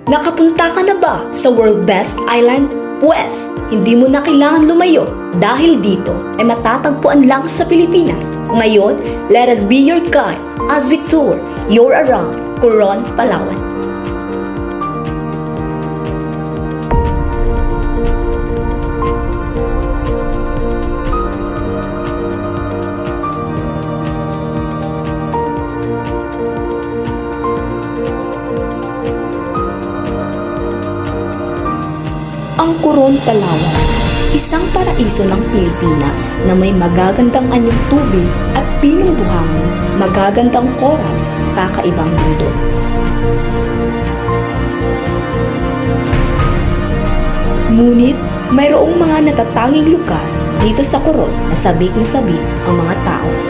Nakapunta ka na ba sa World Best Island? Pwes, hindi mo na kailangan lumayo dahil dito ay matatagpuan lang sa Pilipinas. Ngayon, let us be your guide as we tour your around Coron, Palawan. Ang Coron, Palawan, isang paraiso ng Pilipinas na may magagandang anyong tubig at pinong buhangin, magagandang koras, kakaibang mundo. Ngunit mayroong mga natatanging lugar dito sa Coron na sabik ang mga tao.